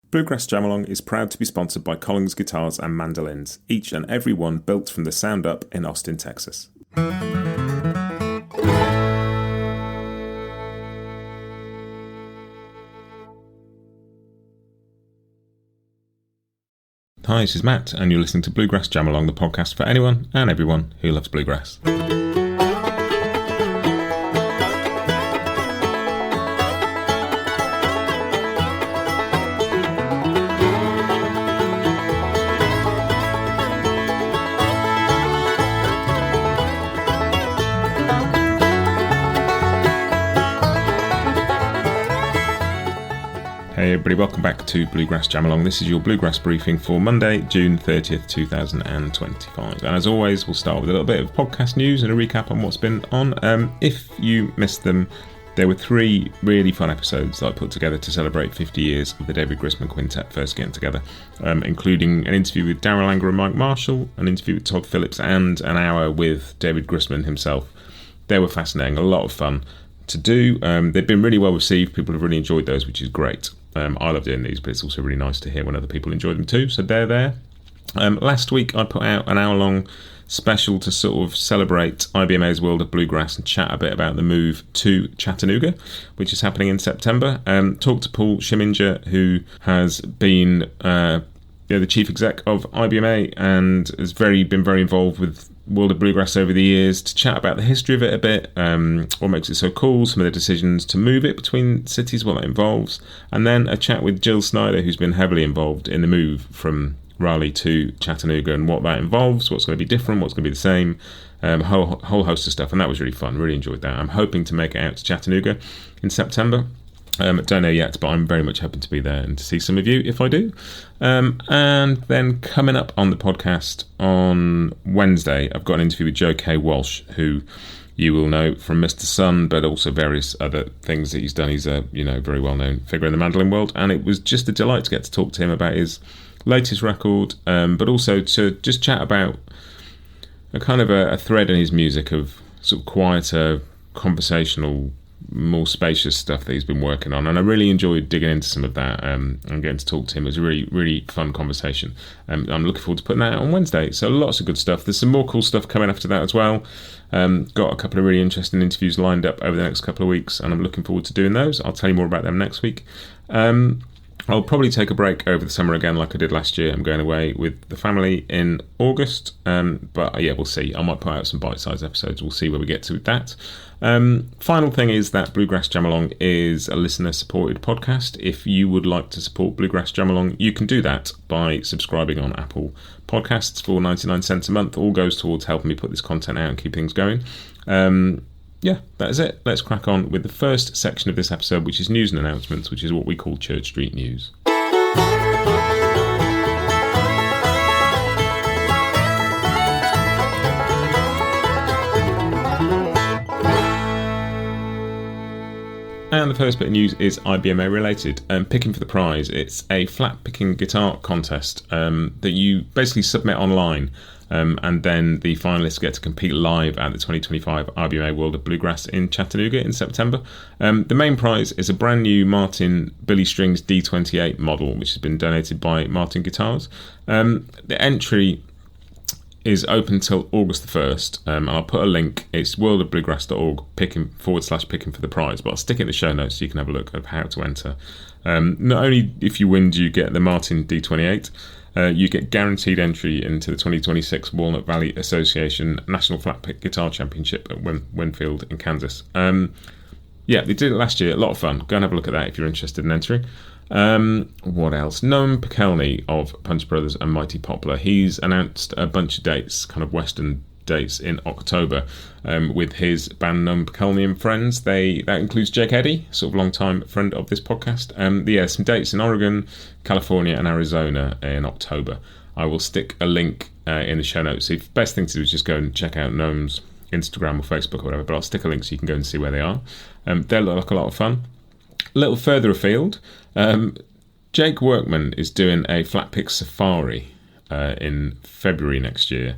Bluegrass Jam Along is proud to be sponsored by Collins Guitars and Mandolins, each and every one built from the sound up in Austin, Texas. Hi, this is Matt, and you're listening to Bluegrass Jam Along, the podcast for anyone and everyone who loves bluegrass. Hey everybody, welcome back to Bluegrass Jam Along. This is your Bluegrass Briefing for Monday, June 30th, 2025. And as always, we'll start with a little bit of podcast news and a recap on what's been on. If you missed them, there were 3 really fun episodes that I put together to celebrate 50 years of the David Grisman Quintet first getting together, including an interview with Darryl Anger and Mike Marshall, an interview with Todd Phillips, and an hour with David Grisman himself. They were fascinating, a lot of fun to do. They've been really well received. People have really enjoyed those, which is great. I love doing these, but it's also really nice to hear when other people enjoy them too, so they're there. Last week I put out an hour-long special to sort of celebrate IBMA's World of Bluegrass and chat a bit about the move to Chattanooga, which is happening in September. Talked to Paul Schiminger, who has been the chief exec of IBMA and has been very involved with World of Bluegrass over the years, to chat about the history of it a bit, what makes it so cool, some of the decisions to move it between cities, what that involves, and then a chat with Jill Snyder, who's been heavily involved in the move from Raleigh to Chattanooga and what that involves, what's going to be different, what's going to be the same, whole host of stuff, and that was really fun, really enjoyed that. I'm hoping to make it out to Chattanooga in September. Don't know yet, but I'm very much hoping to be there and to see some of you if I do. And then coming up on the podcast on Wednesday, I've got an interview with Joe K. Walsh, who you will know from Mr. Sun, but also various other things that he's done. He's a very well-known figure in the mandolin world, and it was just a delight to get to talk to him about his latest record, but also to just chat about a kind of a thread in his music of sort of quieter, conversational, more spacious stuff that he's been working on, and I really enjoyed digging into some of that and getting to talk to him. It was a really, really fun conversation. I'm looking forward to putting that out on Wednesday, so lots of good stuff. There's some more cool stuff coming after that as well. Got a couple of really interesting interviews lined up over the next couple of weeks, and I'm looking forward to doing those. I'll tell you more about them next week. I'll probably take a break over the summer again like I did last year. I'm going away with the family in August, but yeah, we'll see. I might put out some bite-sized episodes. We'll see where we get to with that. Final thing is that Bluegrass Jam Along is a listener-supported podcast. If you would like to support Bluegrass Jam Along, you can do that by subscribing on Apple Podcasts for 99 cents a month. All goes towards helping me put this content out and keep things going. Yeah, that is it. Let's crack on with the first section of this episode, which is news and announcements, which is what we call Church Street News. And the first bit of news is IBMA related. Picking for the Prize. It's a flat picking guitar contest that you basically submit online, and then the finalists get to compete live at the 2025 IBMA World of Bluegrass in Chattanooga in September. The main prize is a brand new Martin Billy Strings D28 model, which has been donated by Martin Guitars. The entry is open till August the 1st, and I'll put a link. It's worldofbluegrass.org picking for the prize, but I'll stick it in the show notes so you can have a look at how to enter. Not only if you win do you get the Martin D28, you get guaranteed entry into the 2026 Walnut Valley Association National Flat Pick Guitar Championship at Winfield in Kansas. Yeah, they did it last year, a lot of fun. Go and have a look at that if you're interested in entering. What else? Noam Pikelny of Punch Brothers and Mighty Poplar. He's announced a bunch of dates, kind of Western dates in October, with his band Noam Pikelny and Friends. That includes Jake Eddy, sort of long-time friend of this podcast. Some dates in Oregon, California and Arizona in October. I will stick a link in the show notes. The best thing to do is just go and check out Noam's Instagram or Facebook or whatever, but I'll stick a link so you can go and see where they are. They look like a lot of fun. A little further afield, Jake Workman is doing a flat pick safari in February next year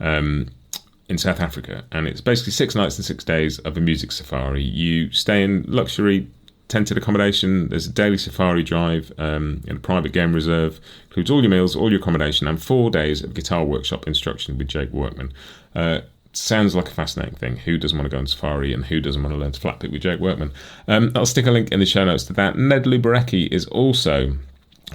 in South Africa, and it's basically 6 nights and 6 days of a music safari. You stay in luxury tented accommodation. There's a daily safari drive in a private game reserve. Includes all your meals, all your accommodation, and 4 days of guitar workshop instruction with Jake Workman. Sounds like a fascinating thing. Who doesn't want to go on safari, and who doesn't want to learn to flatpick with Jake Workman? I'll stick a link in the show notes to that. Ned Luberecki is also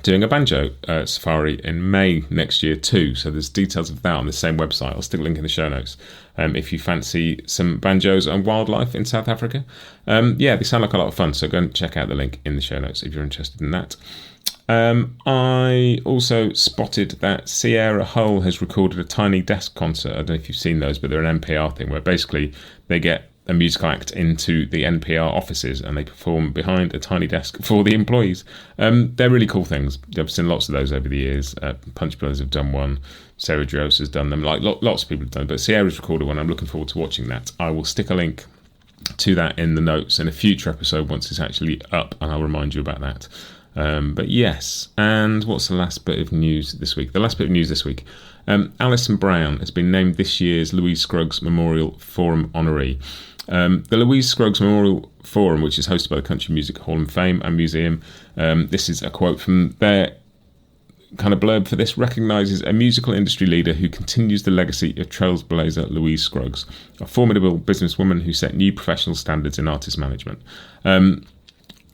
doing a banjo safari in May next year too, so there's details of that on the same website. I'll stick a link in the show notes if you fancy some banjos and wildlife in South Africa. They sound like a lot of fun, so go and check out the link in the show notes if you're interested in that. I also spotted that Sierra Hull has recorded a Tiny Desk concert. I don't know if you've seen those, but they're an NPR thing where basically they get a musical act into the NPR offices and they perform behind a tiny desk for the employees. They're really cool things. I've seen lots of those over the years. Punch Brothers have done one. Sarah Drios has done them. Like lots of people have done, but Sierra's recorded one. I'm looking forward to watching that. I will stick a link to that in the notes in a future episode once it's actually up, and I'll remind you about that. But yes, and what's the last bit of news this week? The last bit of news this week, Alison Brown has been named this year's Louise Scruggs Memorial Forum honoree. The Louise Scruggs Memorial Forum, which is hosted by the Country Music Hall of Fame and Museum, this is a quote from their kind of blurb for this, recognises a musical industry leader who continues the legacy of trailblazer Louise Scruggs, a formidable businesswoman who set new professional standards in artist management.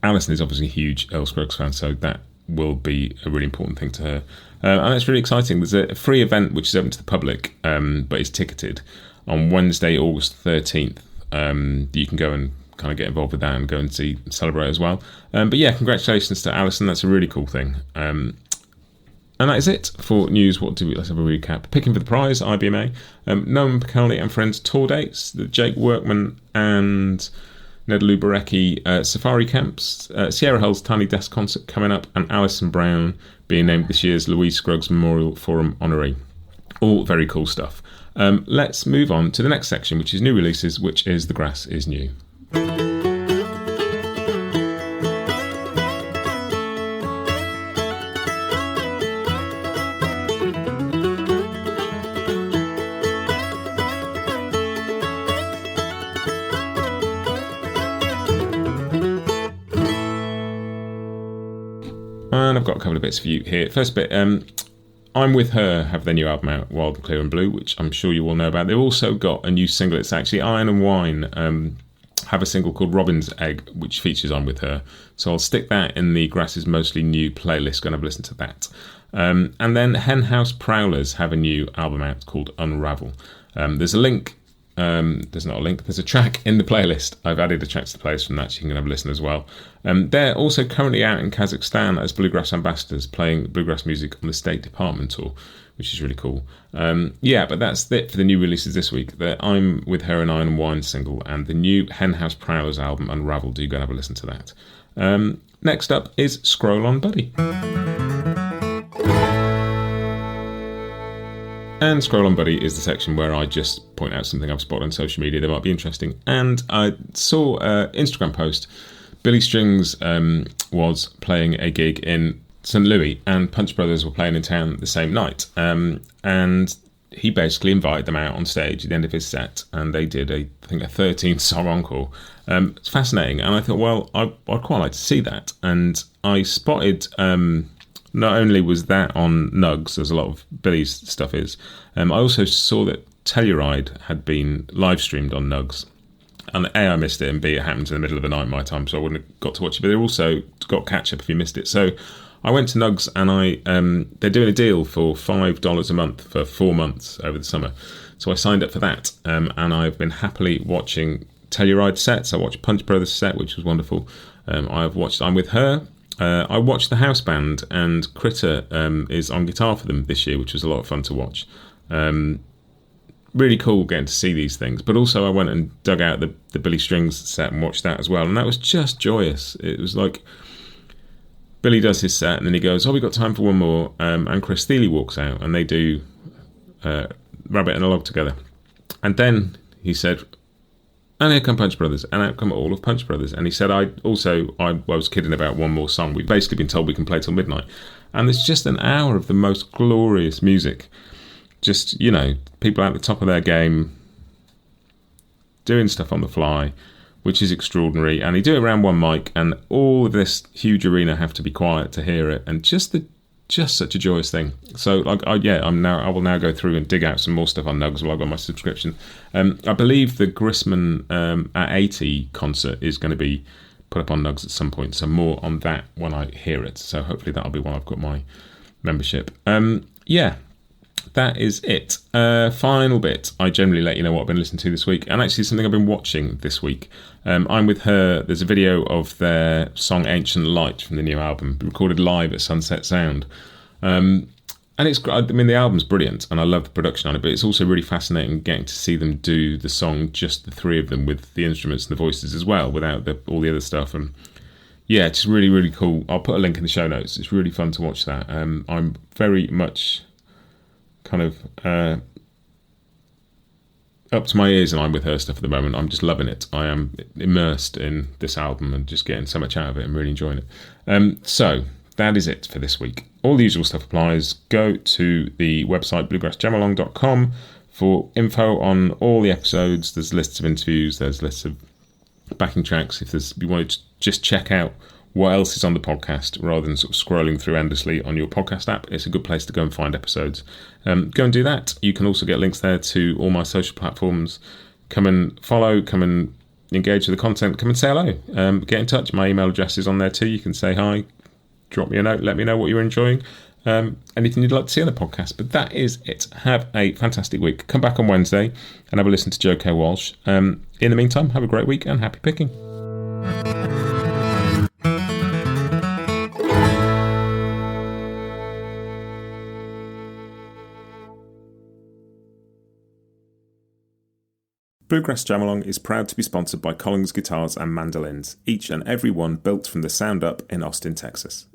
Alison is obviously a huge Earl Scruggs fan, so that will be a really important thing to her. And it's really exciting. There's a free event which is open to the public, but is ticketed on Wednesday, August 13th. You can go and kind of get involved with that and go and celebrate as well. But yeah, congratulations to Alison. That's a really cool thing. And that is it for news. Let's have a recap. Picking for the Prize, IBMA. Noam Piccoli and Friends tour dates. The Jake Workman and Ned Luberecki safari camps. Sierra Hull's Tiny Desk concert coming up. And Alison Brown being named this year's Louise Scruggs Memorial Forum honoree. All very cool stuff. Let's move on to the next section, which is new releases, which is The Grass is New. And I've got a couple of bits for you here. First bit, I'm With Her have their new album out, Wild, Clear and Blue, which I'm sure you all know about. They've also got a new single. It's actually Iron and Wine have a single called Robin's Egg, which features I'm With Her. So I'll stick that in the Grass is Mostly New playlist. Go and have a listen to that. And then Henhouse Prowlers have a new album out called Unravel. There's a link. There's not a link. There's a track in the playlist. I've added a track to the playlist from that, so you can have a listen as well. They're also currently out in Kazakhstan as Bluegrass ambassadors, playing bluegrass music on the State Department tour, which is really cool. But that's it for the new releases this week. The I'm With Her and Iron and Wine single and the new Henhouse Prowlers album Unravel. Do go and have a listen to that. Next up is Scroll On Buddy. And Scroll On Buddy is the section where I just point out something I've spotted on social media that might be interesting. And I saw an Instagram post. Billy Strings was playing a gig in St. Louis, and Punch Brothers were playing in town the same night. And he basically invited them out on stage at the end of his set, and they did I think a 13-song encore. It's fascinating, and I thought, well, I'd quite like to see that. And I spotted... not only was that on Nugs, as a lot of Billy's stuff is, I also saw that Telluride had been live streamed on Nugs. And A, I missed it, and B, it happened in the middle of the night my time, so I wouldn't have got to watch it. But they also got catch up if you missed it. So I went to Nugs, and they're doing a deal for $5 a month for 4 months over the summer. So I signed up for that, and I've been happily watching Telluride sets. I watched Punch Brothers set, which was wonderful. I've watched I'm With Her. I watched the house band, and Critter is on guitar for them this year, which was a lot of fun to watch. Really cool getting to see these things. But also I went and dug out the Billy Strings set and watched that as well, and that was just joyous. It was like Billy does his set, and then he goes, we've got time for one more, and Chris Thiele walks out, and they do Rabbit and a Log together. And then he said... And here come Punch Brothers, and out come all of Punch Brothers. And he said, I was kidding about one more song. We've basically been told we can play till midnight. And it's just an hour of the most glorious music. Just, people at the top of their game, doing stuff on the fly, which is extraordinary. And he do it around one mic, and all of this huge arena have to be quiet to hear it, and just such a joyous thing. So I will now go through and dig out some more stuff on Nugs while I've got my subscription. I believe the Grissman at 80 concert is going to be put up on Nugs at some point, so more on that when I hear it. So hopefully that'll be when I've got my membership. That is it. Final bit, I generally let you know what I've been listening to this week, and actually something I've been watching this week. I'm with her. There's a video of their song Ancient Light from the new album, recorded live at Sunset Sound. And it's, I mean, the album's brilliant, and I love the production on it, but it's also really fascinating getting to see them do the song, just the three of them, with the instruments and the voices as well, without all the other stuff. And yeah, it's really, really cool. I'll put a link in the show notes. It's really fun to watch that. I'm very much kind of up to my ears and I'm with her stuff at the moment. I'm just loving it. I am immersed in this album and just getting so much out of it and really enjoying it. So that is it for this week. All the usual stuff applies. Go to the website bluegrassjamalong.com for info on all the episodes. There's lists of interviews, there's lists of backing tracks. If you want to just check out what else is on the podcast rather than sort of scrolling through endlessly on your podcast app, it's a good place to go and find episodes. Go and do that. You can also get links there to all my social platforms. Come and follow, come and engage with the content, come and say hello. Get in touch. My email address is on there too. You can say hi, drop me a note, let me know what you're enjoying, anything you'd like to see on the podcast. But that is it. Have a fantastic week. Come back on Wednesday and have a listen to Joe K. Walsh. In the meantime, have a great week and happy picking. Bluegrass Jam Along is proud to be sponsored by Collins Guitars and Mandolins, each and every one built from the sound up in Austin, Texas.